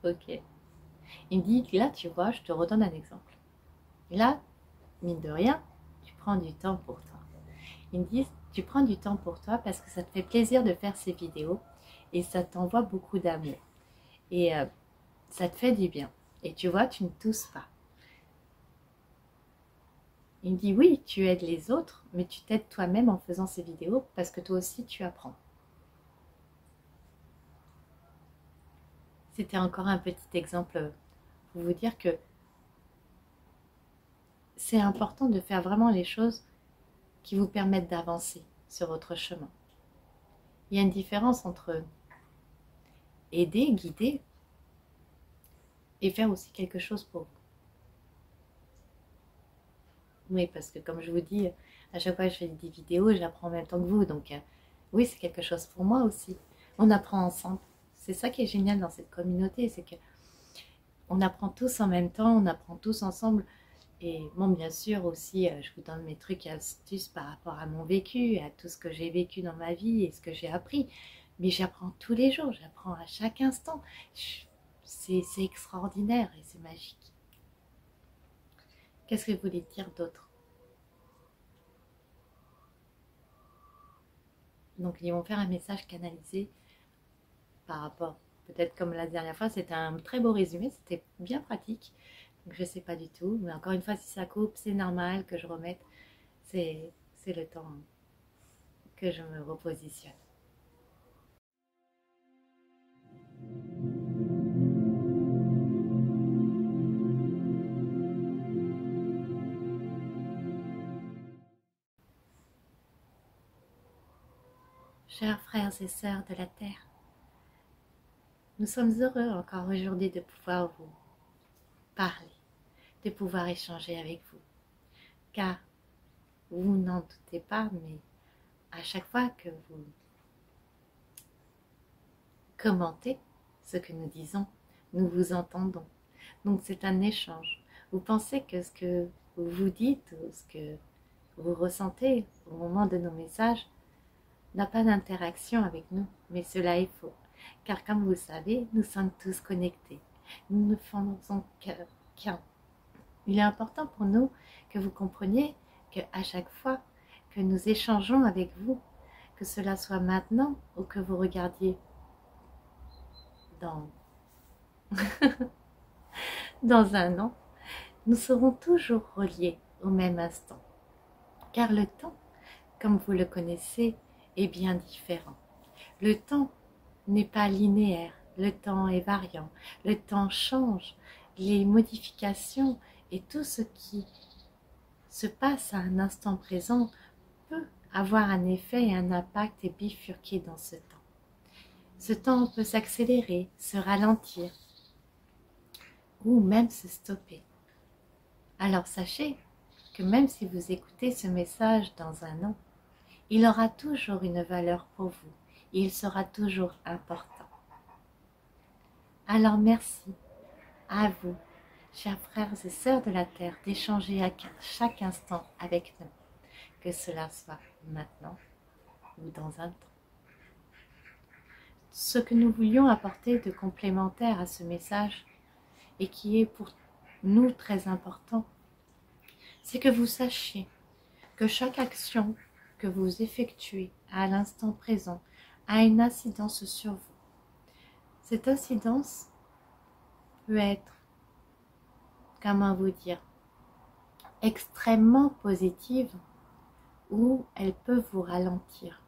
Ok. Il me dit, là tu vois, je te redonne un exemple. Là, mine de rien, tu prends du temps pour toi. Ils me disent, tu prends du temps pour toi parce que ça te fait plaisir de faire ces vidéos et ça t'envoie beaucoup d'amour. Et ça te fait du bien. Et tu vois, tu ne tousses pas. Il me dit, oui, tu aides les autres, mais tu t'aides toi-même en faisant ces vidéos parce que toi aussi, tu apprends. C'était encore un petit exemple pour vous dire que c'est important de faire vraiment les choses qui vous permettent d'avancer sur votre chemin. Il y a une différence entre aider, guider et faire aussi quelque chose pour vous. Oui, parce que comme je vous dis, à chaque fois que je fais des vidéos, j'apprends en même temps que vous. Donc oui, c'est quelque chose pour moi aussi. On apprend ensemble. C'est ça qui est génial dans cette communauté, c'est que on apprend tous en même temps, on apprend tous ensemble. Et bon, bien sûr aussi, je vous donne mes trucs et astuces par rapport à mon vécu, à tout ce que j'ai vécu dans ma vie et ce que j'ai appris. Mais j'apprends tous les jours, j'apprends à chaque instant. C'est extraordinaire et c'est magique. Qu'est-ce que vous voulez dire d'autre? Donc ils vont faire un message canalisé par rapport, peut-être comme la dernière fois, c'était un très beau résumé, c'était bien pratique. Donc je ne sais pas du tout, mais encore une fois, si ça coupe, c'est normal que je remette. C'est le temps que je me repositionne. Chers frères et sœurs de la Terre, nous sommes heureux encore aujourd'hui de pouvoir vous parler, de pouvoir échanger avec vous. Car vous n'en doutez pas, mais à chaque fois que vous commentez ce que nous disons, nous vous entendons. Donc c'est un échange. Vous pensez que ce que vous dites ou ce que vous ressentez au moment de nos messages n'a pas d'interaction avec nous, mais cela est faux. Car comme vous savez, nous sommes tous connectés. Nous ne faisons qu'un. Il est important pour nous que vous compreniez qu'à chaque fois que nous échangeons avec vous, que cela soit maintenant ou que vous regardiez dans, dans un an, nous serons toujours reliés au même instant. Car le temps, comme vous le connaissez, est bien différent. Le temps n'est pas linéaire, le temps est variant, le temps change, les modifications et tout ce qui se passe à un instant présent peut avoir un effet et un impact et bifurquer dans ce temps. Ce temps peut s'accélérer, se ralentir ou même se stopper. Alors sachez que même si vous écoutez ce message dans un an, il aura toujours une valeur pour vous et il sera toujours important. Alors merci à vous, chers frères et sœurs de la Terre, d'échanger à chaque instant avec nous, que cela soit maintenant ou dans un temps. Ce que nous voulions apporter de complémentaire à ce message et qui est pour nous très important, c'est que vous sachiez que chaque action que vous effectuez à l'instant présent a une incidence sur vous. Cette incidence peut être, comment vous dire, extrêmement positive ou elle peut vous ralentir.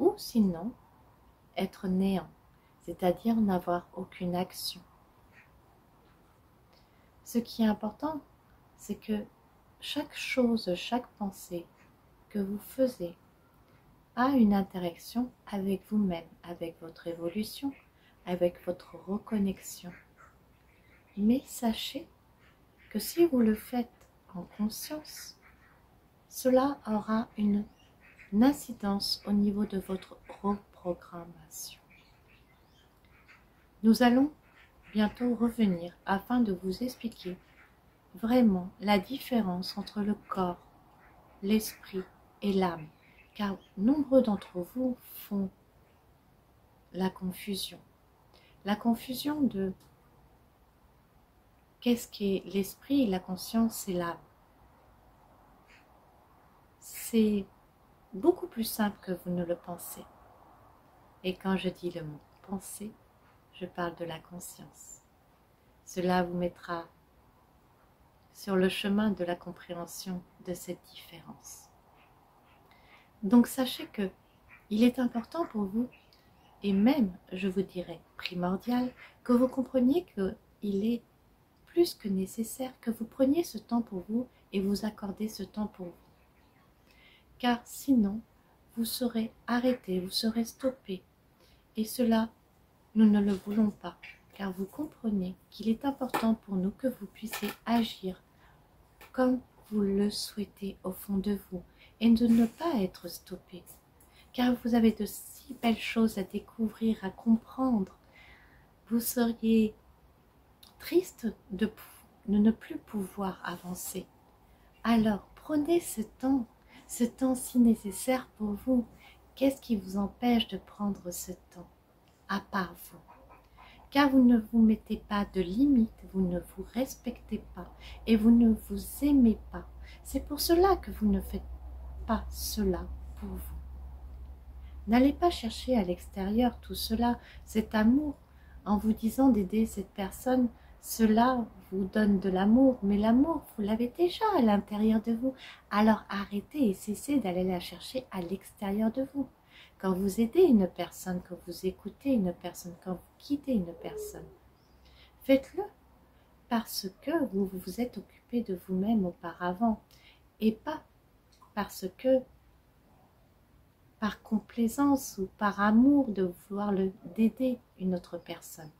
ou sinon être néant, c'est-à-dire n'avoir aucune action. Ce qui est important, c'est que chaque chose, chaque pensée que vous faisiez a une interaction avec vous-même, avec votre évolution, avec votre reconnexion. Mais sachez que si vous le faites en conscience, cela aura une incidence au niveau de votre reprogrammation. Nous allons bientôt revenir afin de vous expliquer vraiment la différence entre le corps, l'esprit et l'âme, car nombreux d'entre vous font la confusion. La confusion de qu'est-ce qu'est l'esprit, la conscience et l'âme. C'est beaucoup plus simple que vous ne le pensez. Et quand je dis le mot penser, je parle de la conscience. Cela vous mettra sur le chemin de la compréhension de cette différence. Donc sachez que il est important pour vous, et même, je vous dirais, primordial, que vous compreniez qu'il est plus que nécessaire que vous preniez ce temps pour vous et vous accordez ce temps pour vous. Car sinon, vous serez arrêté, vous serez stoppé. Et cela, nous ne le voulons pas, car vous comprenez qu'il est important pour nous que vous puissiez agir comme vous le souhaitez au fond de vous et de ne pas être stoppé. Car vous avez de si belles choses à découvrir, à comprendre. Vous seriez triste de ne plus pouvoir avancer. Alors, prenez ce temps si nécessaire pour vous. Qu'est-ce qui vous empêche de prendre ce temps, à part vous? Car vous ne vous mettez pas de limites, vous ne vous respectez pas et vous ne vous aimez pas. C'est pour cela que vous ne faites pas cela pour vous. N'allez pas chercher à l'extérieur tout cela, cet amour, en vous disant d'aider cette personne. Cela vous donne de l'amour, mais l'amour, vous l'avez déjà à l'intérieur de vous. Alors arrêtez et cessez d'aller la chercher à l'extérieur de vous. Quand vous aidez une personne, quand vous écoutez une personne, quand vous quittez une personne, faites-le parce que vous vous êtes occupé de vous-même auparavant et pas parce que par complaisance ou par amour de vouloir d'aider une autre personne.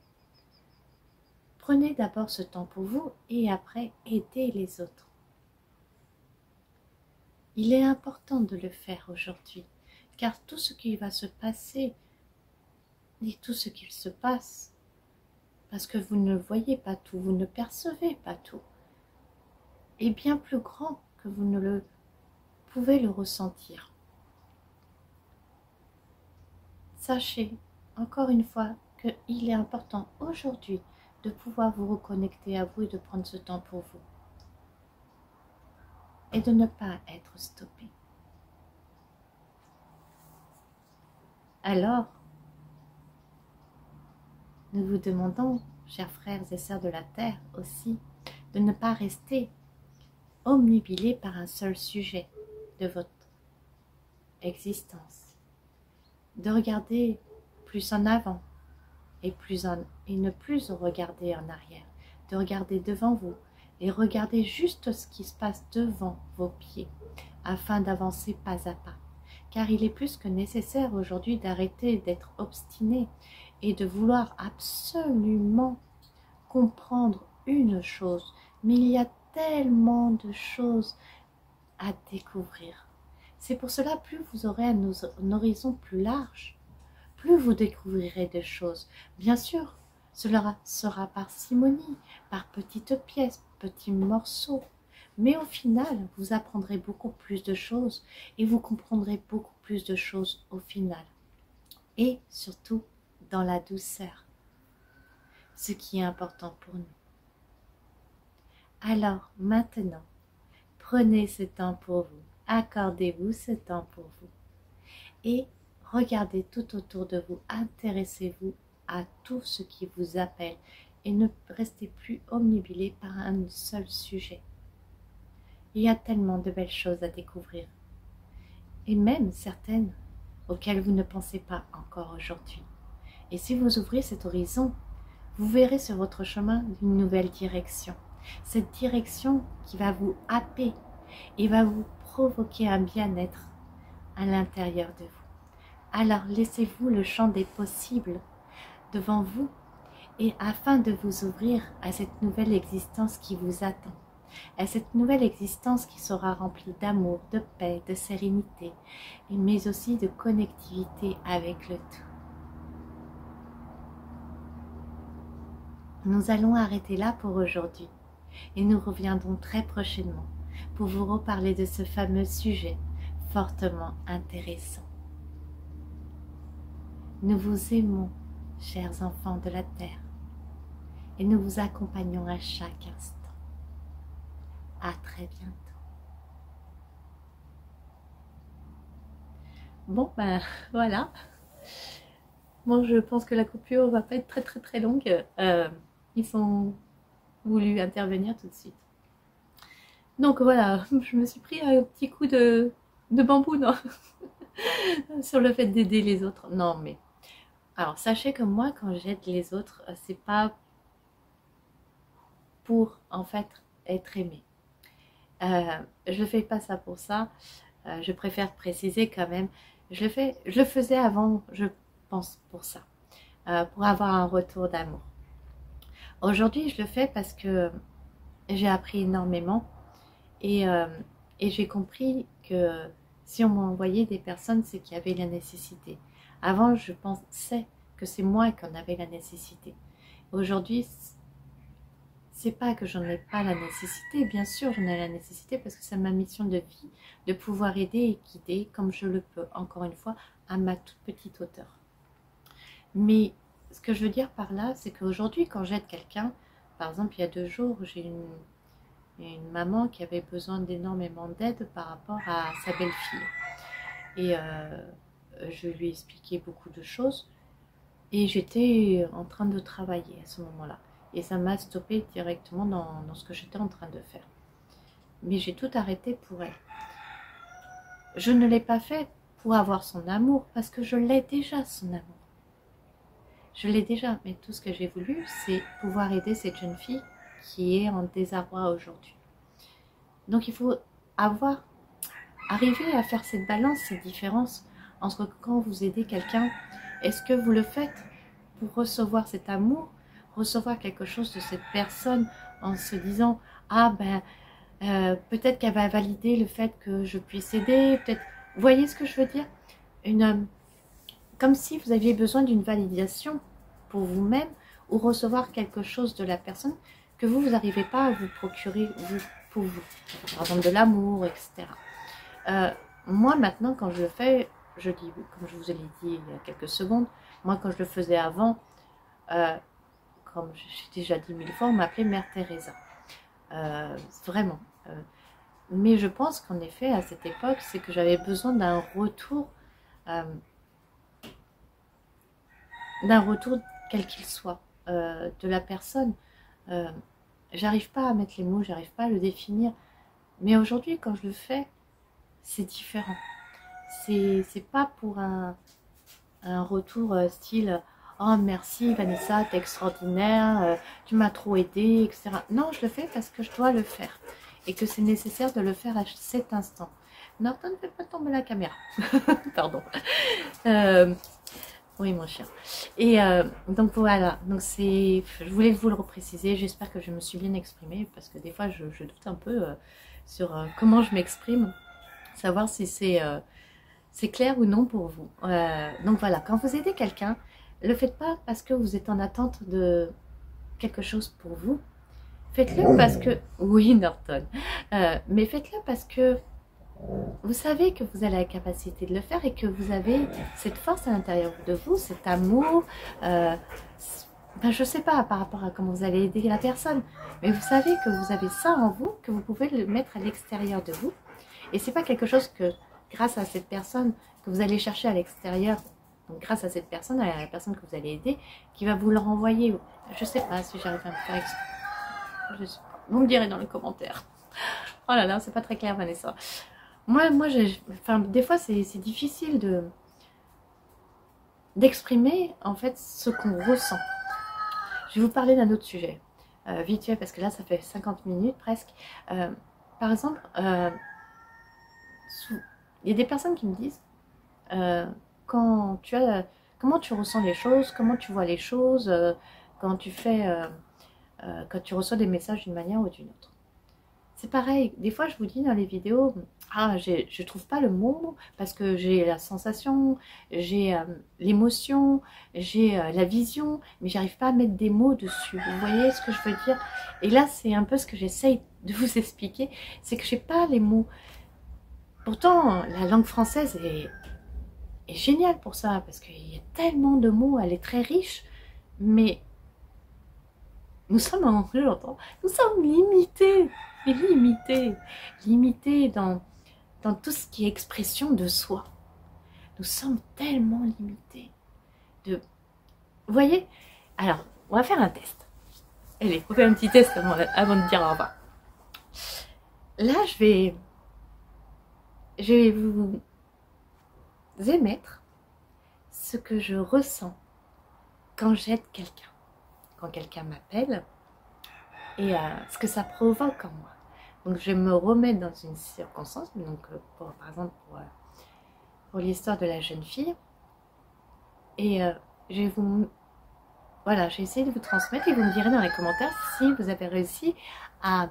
Prenez d'abord ce temps pour vous et après aidez les autres. Il est important de le faire aujourd'hui, car tout ce qui va se passer et tout ce qu'il se passe, parce que vous ne voyez pas tout, vous ne percevez pas tout, est bien plus grand que vous ne le pouvez le ressentir. Sachez, encore une fois, qu'il est important aujourd'hui de pouvoir vous reconnecter à vous et de prendre ce temps pour vous. Et de ne pas être stoppé. Alors, nous vous demandons, chers frères et sœurs de la Terre aussi, de ne pas rester omnubilés par un seul sujet de votre existence. De regarder plus en avant et ne plus regarder en arrière. De regarder devant vous et regarder juste ce qui se passe devant vos pieds afin d'avancer pas à pas. Car il est plus que nécessaire aujourd'hui d'arrêter d'être obstiné et de vouloir absolument comprendre une chose. Mais il y a tellement de choses à découvrir. C'est pour cela, plus vous aurez un horizon plus large, plus vous découvrirez des choses. Bien sûr, cela sera par simonie, par petites pièces, petits morceaux. Mais au final, vous apprendrez beaucoup plus de choses et vous comprendrez beaucoup plus de choses au final. Et surtout, dans la douceur. Ce qui est important pour nous. Alors, maintenant, prenez ce temps pour vous. Accordez-vous ce temps pour vous. Et regardez tout autour de vous. Intéressez-vous à tout ce qui vous appelle. Et ne restez plus omnubilé par un seul sujet. Il y a tellement de belles choses à découvrir. Et même certaines auxquels vous ne pensez pas encore aujourd'hui. Et si vous ouvrez cet horizon, vous verrez sur votre chemin une nouvelle direction. Cette direction qui va vous happer et va vous provoquer un bien-être à l'intérieur de vous. Alors laissez-vous le champ des possibles devant vous et afin de vous ouvrir à cette nouvelle existence qui vous attend, à cette nouvelle existence qui sera remplie d'amour, de paix, de sérénité, mais aussi de connectivité avec le tout. Nous allons arrêter là pour aujourd'hui et nous reviendrons très prochainement pour vous reparler de ce fameux sujet fortement intéressant. Nous vous aimons, chers enfants de la Terre, et nous vous accompagnons à chaque instant. À très bientôt. Bon, ben voilà. Bon, je pense que la coupure va pas être très longue. Ils ont voulu intervenir tout de suite. Donc voilà, je me suis pris un petit coup de bambou, non sur le fait d'aider les autres. Non, mais alors sachez que moi, quand j'aide les autres, c'est pas pour en fait être aimé. Je fais pas ça pour ça. Je préfère préciser quand même. Je le faisais avant, je pense, pour ça, pour avoir un retour d'amour. Aujourd'hui, je le fais parce que j'ai appris énormément et j'ai compris que si on m'envoyait des personnes, c'est qu'il y avait la nécessité. Avant, je pensais que c'est moi qui en avais la nécessité. Aujourd'hui, c'est pas que j'en ai pas la nécessité, bien sûr j'en ai la nécessité parce que c'est ma mission de vie de pouvoir aider et guider comme je le peux, encore une fois, à ma toute petite hauteur. Mais ce que je veux dire par là, c'est qu'aujourd'hui quand j'aide quelqu'un, par exemple il y a 2 jours, j'ai une maman qui avait besoin d'énormément d'aide par rapport à sa belle-fille. Et je lui ai expliqué beaucoup de choses et j'étais en train de travailler à ce moment-là. Et ça m'a stoppé directement dans ce que j'étais en train de faire. Mais j'ai tout arrêté pour elle. Je ne l'ai pas fait pour avoir son amour, parce que je l'ai déjà, son amour. Je l'ai déjà, mais tout ce que j'ai voulu, c'est pouvoir aider cette jeune fille qui est en désarroi aujourd'hui. Donc il faut arriver à faire cette balance, cette différence entre quand vous aidez quelqu'un, est-ce que vous le faites pour recevoir cet amour, recevoir quelque chose de cette personne en se disant ah ben peut-être qu'elle va valider le fait que je puisse aider, peut-être, vous voyez ce que je veux dire, comme si vous aviez besoin d'une validation pour vous-même ou recevoir quelque chose de la personne que vous n'arrivez pas à vous procurer pour vous, par exemple de l'amour, etc. Moi maintenant quand je le fais, je dis, comme je vous l'ai dit il y a quelques secondes, moi quand je le faisais avant, comme j'ai déjà dit 1000 fois, on m'appelait Mère Teresa. Vraiment. Mais je pense qu'en effet, à cette époque, c'est que j'avais besoin d'un retour quel qu'il soit, de la personne. J'arrive pas à mettre les mots, j'arrive pas à le définir. Mais aujourd'hui, quand je le fais, c'est différent. C'est pas pour un retour style « Oh merci Vanessa, t'es extraordinaire, tu m'as trop aidé, etc. » Non, je le fais parce que je dois le faire et que c'est nécessaire de le faire à cet instant. Norton, ne fais pas tomber la caméra. Pardon. Oui, mon chien. Et donc voilà, donc je voulais vous le repréciser, j'espère que je me suis bien exprimée parce que des fois je doute un peu sur comment je m'exprime, savoir si c'est clair ou non pour vous. Donc voilà, quand vous aidez quelqu'un, ne le faites pas parce que vous êtes en attente de quelque chose pour vous. Faites-le parce que... Oui, Norton. Mais faites-le parce que vous savez que vous avez la capacité de le faire et que vous avez cette force à l'intérieur de vous, cet amour. Ben, je ne sais pas par rapport à comment vous allez aider la personne, mais vous savez que vous avez ça en vous, que vous pouvez le mettre à l'extérieur de vous. Et ce n'est pas quelque chose que, grâce à cette personne, que vous allez chercher à l'extérieur, donc grâce à cette personne, à la personne que vous allez aider, qui va vous le renvoyer. Je ne sais pas si j'arrive à me faire expliquer. Vous me direz dans les commentaires. Oh là là, c'est pas très clair, Vanessa. Moi enfin, des fois, c'est difficile d'exprimer en fait ce qu'on ressent. Je vais vous parler d'un autre sujet, vite fait, parce que là ça fait 50 minutes presque. Par exemple, il y a des personnes qui me disent quand tu as, comment tu ressens les choses, comment tu vois les choses, quand tu fais, quand tu reçois des messages d'une manière ou d'une autre. C'est pareil, des fois je vous dis dans les vidéos, ah, je trouve pas le mot parce que j'ai la sensation, j'ai l'émotion, j'ai la vision, mais j'arrive pas à mettre des mots dessus. Vous voyez ce que je veux dire? Et là, c'est un peu ce que j'essaye de vous expliquer, c'est que j'ai pas les mots. Pourtant, la langue française est géniale pour ça, parce qu'il y a tellement de mots, elle est très riche, mais nous sommes nous sommes limités, limités dans tout ce qui est expression de soi. Nous sommes tellement limités. Vous voyez? Alors, on va faire un test. Allez, on fait un petit test avant de dire au revoir. Là, je vais vous émettre ce que je ressens quand j'aide quelqu'un. Quand quelqu'un m'appelle et ce que ça provoque en moi. Donc je vais me remettre dans une circonstance, donc par exemple pour l'histoire de la jeune fille, et je vais voilà, j'ai essayé de vous transmettre et vous me direz dans les commentaires si vous avez réussi à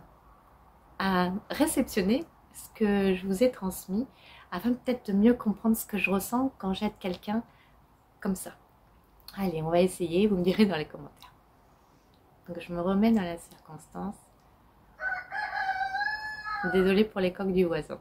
réceptionner ce que je vous ai transmis, afin peut-être de mieux comprendre ce que je ressens quand j'aide quelqu'un comme ça. Allez, on va essayer, vous me direz dans les commentaires. Donc je me remets dans la circonstance. Désolée pour les coqs du voisin.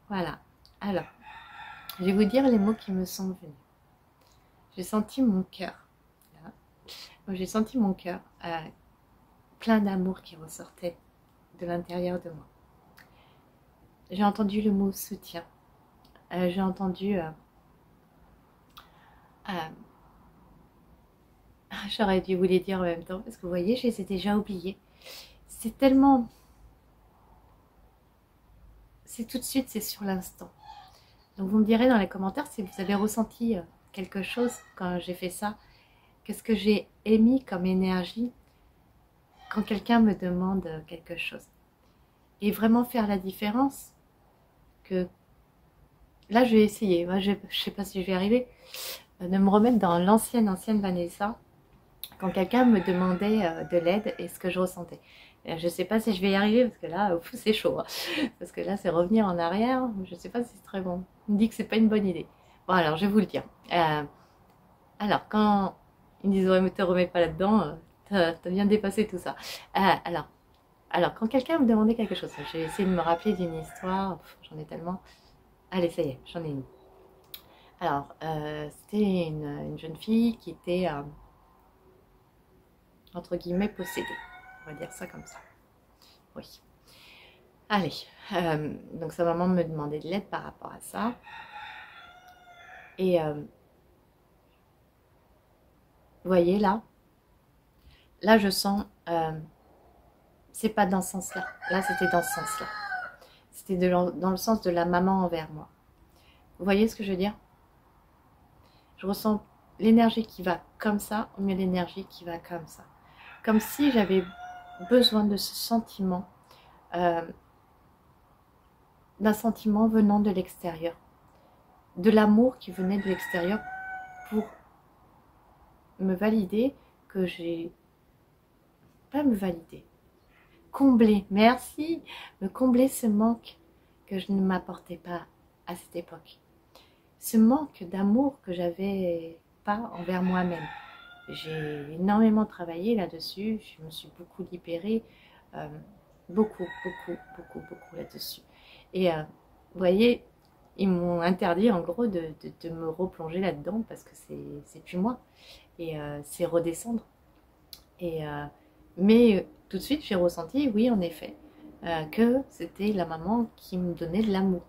Voilà. Alors, je vais vous dire les mots qui me sont venus. J'ai senti mon cœur. J'ai senti mon cœur plein d'amour qui ressortait de l'intérieur de moi. J'ai entendu le mot soutien. J'ai entendu... j'aurais dû vous les dire en même temps, parce que vous voyez, je les ai déjà oubliés. C'est tellement... C'est tout de suite, c'est sur l'instant. Donc vous me direz dans les commentaires si vous avez ressenti quelque chose quand j'ai fait ça. Qu'est-ce que j'ai émis comme énergie quand quelqu'un me demande quelque chose. Et vraiment faire la différence. Que là, je vais essayer. Moi, je ne sais pas si je vais arriver. De me remettre dans l'ancienne Vanessa. Quand quelqu'un me demandait de l'aide et ce que je ressentais. Je ne sais pas si je vais y arriver parce que là, c'est chaud. Hein. Parce que là, c'est revenir en arrière. Je ne sais pas si c'est très bon. Il me dit que c'est pas une bonne idée. Bon, alors, je vais vous le dire. Alors, quand ils me disent ouais, mais te remets pas là-dedans, t'as bien dépassé tout ça. Alors, quand quelqu'un me demandait quelque chose, j'ai essayé de me rappeler d'une histoire. J'en ai tellement. Allez, ça y est, j'en ai une. Alors, c'était une jeune fille qui était entre guillemets possédée. On va dire ça comme ça. Oui. Allez, donc sa maman me demandait de l'aide par rapport à ça. Et vous voyez là je sens, c'est pas dans ce sens-là. Là, c'était dans ce sens-là. C'était dans le sens de la maman envers moi. Vous voyez ce que je veux dire? Je ressens l'énergie qui va comme ça, au mieux l'énergie qui va comme ça. Comme si j'avais besoin de ce sentiment, d'un sentiment venant de l'extérieur. De l'amour qui venait de l'extérieur pour me valider que j'ai... Pas me valider. Combler, merci, me combler ce manque que je ne m'apportais pas à cette époque. Ce manque d'amour que j'avais pas envers moi-même. J'ai énormément travaillé là-dessus, je me suis beaucoup libérée, beaucoup là-dessus. Et vous voyez, ils m'ont interdit en gros de me replonger là-dedans parce que c'est plus moi. Et c'est redescendre. Et, mais tout de suite, j'ai ressenti, oui, en effet, que c'était la maman qui me donnait de l'amour.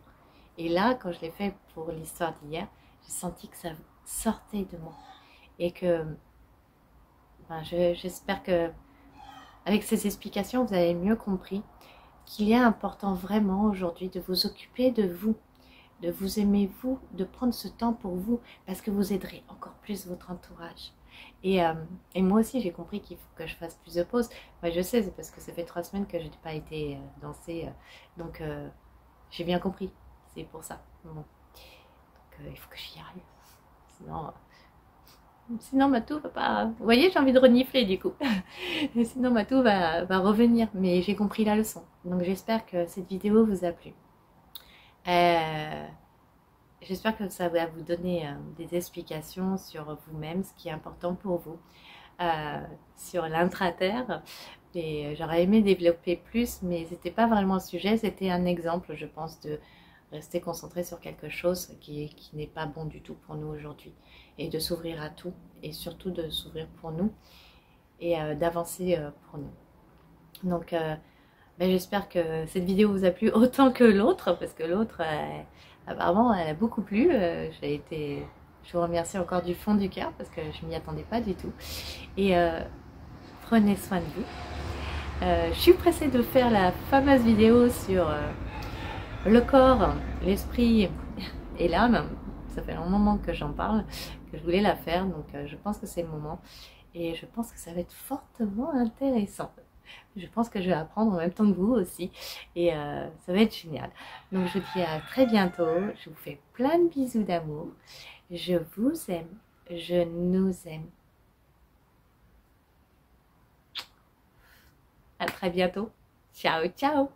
Et là, quand je l'ai fait pour l'histoire d'hier, j'ai senti que ça sortait de moi. Et que ben, j'espère que avec ces explications, vous avez mieux compris qu'il est important vraiment aujourd'hui de vous occuper de vous aimer vous, de prendre ce temps pour vous, parce que vous aiderez encore plus votre entourage. Et moi aussi, j'ai compris qu'il faut que je fasse plus de pauses. Moi, je sais, c'est parce que ça fait 3 semaines que je n'ai pas été danser. Donc, j'ai bien compris. C'est pour ça. Bon. Donc, il faut que j'y aille. Sinon, Matou va pas... Vous voyez, j'ai envie de renifler du coup. Sinon, Matou va revenir. Mais j'ai compris la leçon. Donc, j'espère que cette vidéo vous a plu. J'espère que ça va vous donner des explications sur vous-même, ce qui est important pour vous, sur l'intra-terre. Et j'aurais aimé développer plus, mais c'était pas vraiment le sujet, c'était un exemple, je pense, de rester concentré sur quelque chose qui n'est pas bon du tout pour nous aujourd'hui. Et de s'ouvrir à tout, et surtout de s'ouvrir pour nous, et d'avancer pour nous. Donc, ben, j'espère que cette vidéo vous a plu autant que l'autre, parce que l'autre, apparemment, elle a beaucoup plu. Je vous remercie encore du fond du cœur, parce que je m'y attendais pas du tout. Et prenez soin de vous. Je suis pressée de faire la fameuse vidéo sur le corps, l'esprit et l'âme. Ça fait un moment que j'en parle, que je voulais la faire, donc je pense que c'est le moment. Et je pense que ça va être fortement intéressant. Je pense que je vais apprendre en même temps que vous aussi. Et ça va être génial. Donc je vous dis à très bientôt. Je vous fais plein de bisous d'amour. Je vous aime. Je nous aime. À très bientôt. Ciao, ciao.